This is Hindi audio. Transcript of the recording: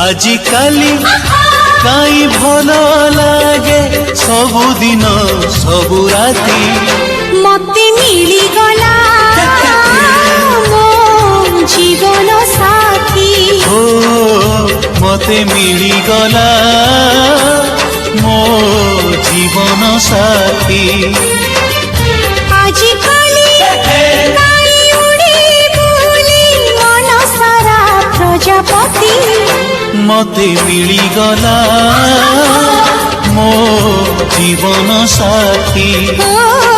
आजिकाली काई भल लागे सबुदिन सबु राती मते मिली गला मो जीवन साथी ओ मते मिली गला मो जीवन साथी आजिकाली काई उड़ी बुली मन सारा प्रजापति मते मिली गला मो जीवन साथी ओ